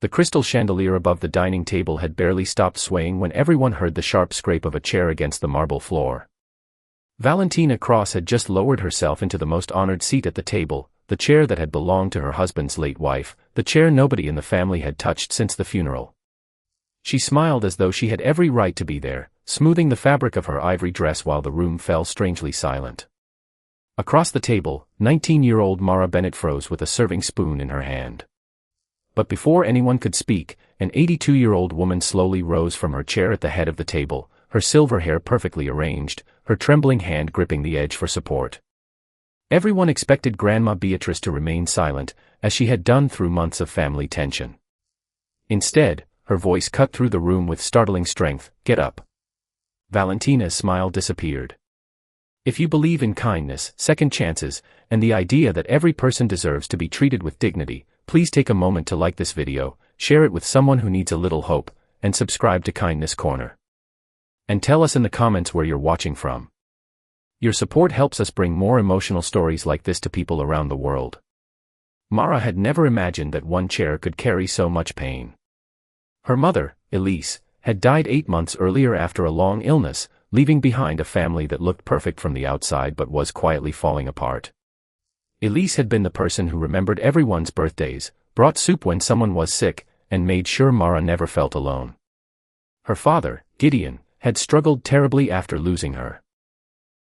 The crystal chandelier above the dining table had barely stopped swaying when everyone heard the sharp scrape of a chair against the marble floor. Valentina Cross had just lowered herself into the most honored seat at the table, the chair that had belonged to her husband's late wife, the chair nobody in the family had touched since the funeral. She smiled as though she had every right to be there, smoothing the fabric of her ivory dress while the room fell strangely silent. Across the table, 19-year-old Mara Bennett froze with a serving spoon in her hand. But before anyone could speak, an 82-year-old woman slowly rose from her chair at the head of the table, her silver hair perfectly arranged, her trembling hand gripping the edge for support. Everyone expected Grandma Beatrice to remain silent, as she had done through months of family tension. Instead, her voice cut through the room with startling strength. "Get up." Valentina's smile disappeared. "If you believe in kindness, second chances, and the idea that every person deserves to be treated with dignity, please take a moment to like this video, share it with someone who needs a little hope, and subscribe to Kindness Corner. And tell us in the comments where you're watching from. Your support helps us bring more emotional stories like this to people around the world." Mara had never imagined that one chair could carry so much pain. Her mother, Elise, had died 8 months earlier after a long illness, leaving behind a family that looked perfect from the outside but was quietly falling apart. Elise had been the person who remembered everyone's birthdays, brought soup when someone was sick, and made sure Mara never felt alone. Her father, Gideon, had struggled terribly after losing her.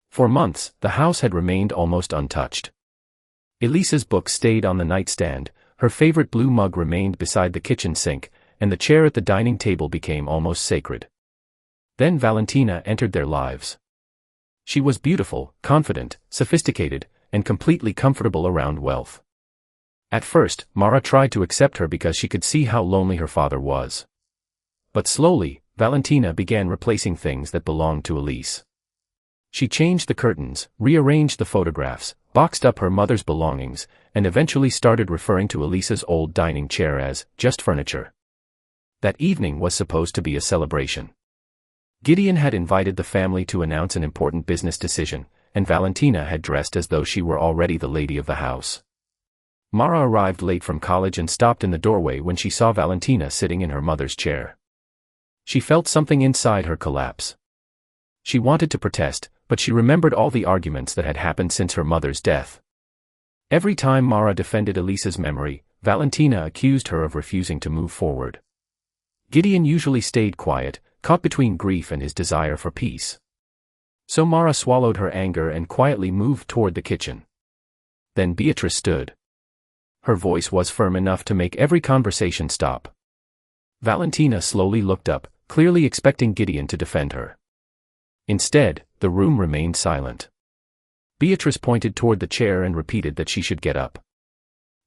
For months, the house had remained almost untouched. Elise's book stayed on the nightstand, her favorite blue mug remained beside the kitchen sink, and the chair at the dining table became almost sacred. Then Valentina entered their lives. She was beautiful, confident, sophisticated, and completely comfortable around wealth. At first, Mara tried to accept her because she could see how lonely her father was. But slowly, Valentina began replacing things that belonged to Elise. She changed the curtains, rearranged the photographs, boxed up her mother's belongings, and eventually started referring to Elise's old dining chair as just furniture. That evening was supposed to be a celebration. Gideon had invited the family to announce an important business decision, and Valentina had dressed as though she were already the lady of the house. Mara arrived late from college and stopped in the doorway when she saw Valentina sitting in her mother's chair. She felt something inside her collapse. She wanted to protest, but she remembered all the arguments that had happened since her mother's death. Every time Mara defended Elise's memory, Valentina accused her of refusing to move forward. Gideon usually stayed quiet, caught between grief and his desire for peace. So Mara swallowed her anger and quietly moved toward the kitchen. Then Beatrice stood. Her voice was firm enough to make every conversation stop. Valentina slowly looked up, clearly expecting Gideon to defend her. Instead, the room remained silent. Beatrice pointed toward the chair and repeated that she should get up.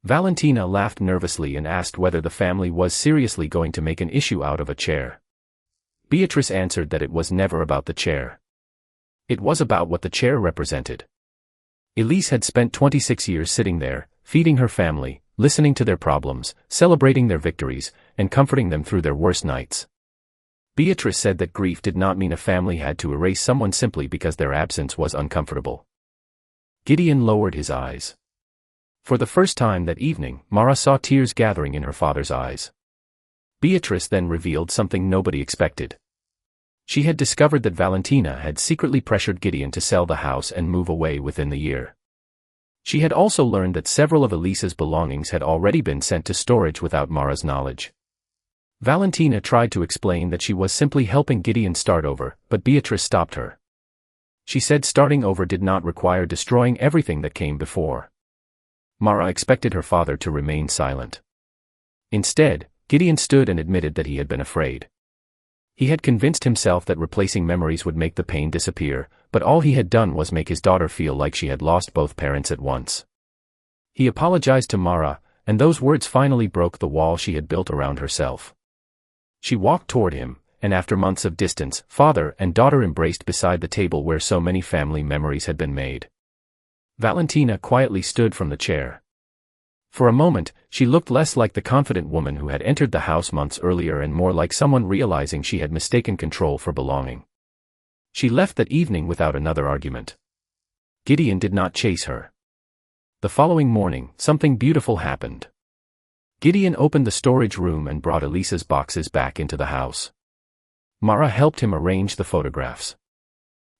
Valentina laughed nervously and asked whether the family was seriously going to make an issue out of a chair. Beatrice answered that it was never about the chair. It was about what the chair represented. Elise had spent 26 years sitting there, feeding her family, listening to their problems, celebrating their victories, and comforting them through their worst nights. Beatrice said that grief did not mean a family had to erase someone simply because their absence was uncomfortable. Gideon lowered his eyes. For the first time that evening, Mara saw tears gathering in her father's eyes. Beatrice then revealed something nobody expected. She had discovered that Valentina had secretly pressured Gideon to sell the house and move away within the year. She had also learned that several of Elise's belongings had already been sent to storage without Mara's knowledge. Valentina tried to explain that she was simply helping Gideon start over, but Beatrice stopped her. She said starting over did not require destroying everything that came before. Mara expected her father to remain silent. Instead, Gideon stood and admitted that he had been afraid. He had convinced himself that replacing memories would make the pain disappear, but all he had done was make his daughter feel like she had lost both parents at once. He apologized to Mara, and those words finally broke the wall she had built around herself. She walked toward him, and after months of distance, father and daughter embraced beside the table where so many family memories had been made. Valentina quietly stood from the chair. For a moment, she looked less like the confident woman who had entered the house months earlier and more like someone realizing she had mistaken control for belonging. She left that evening without another argument. Gideon did not chase her. The following morning, something beautiful happened. Gideon opened the storage room and brought Elisa's boxes back into the house. Mara helped him arrange the photographs.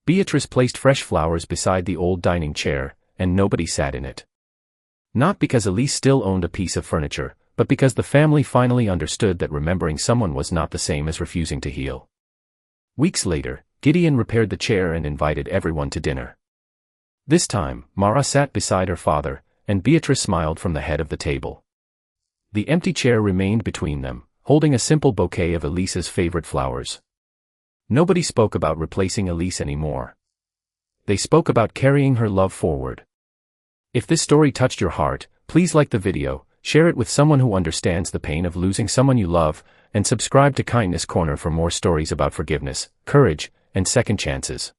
Beatrice placed fresh flowers beside the old dining chair, and nobody sat in it. Not because Elise still owned a piece of furniture, but because the family finally understood that remembering someone was not the same as refusing to heal. Weeks later, Gideon repaired the chair and invited everyone to dinner. This time, Mara sat beside her father, and Beatrice smiled from the head of the table. The empty chair remained between them, holding a simple bouquet of Elisa's favorite flowers. Nobody spoke about replacing Elise anymore. They spoke about carrying her love forward. If this story touched your heart, please like the video, share it with someone who understands the pain of losing someone you love, and subscribe to Kindness Corner for more stories about forgiveness, courage, and second chances.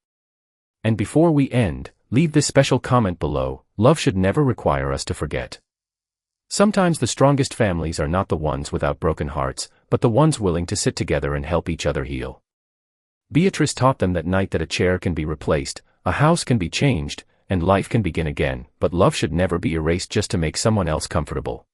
And before we end, leave this special comment below: love should never require us to forget. Sometimes the strongest families are not the ones without broken hearts, but the ones willing to sit together and help each other heal. Beatrice taught them that night that a chair can be replaced, a house can be changed, and life can begin again, but love should never be erased just to make someone else comfortable.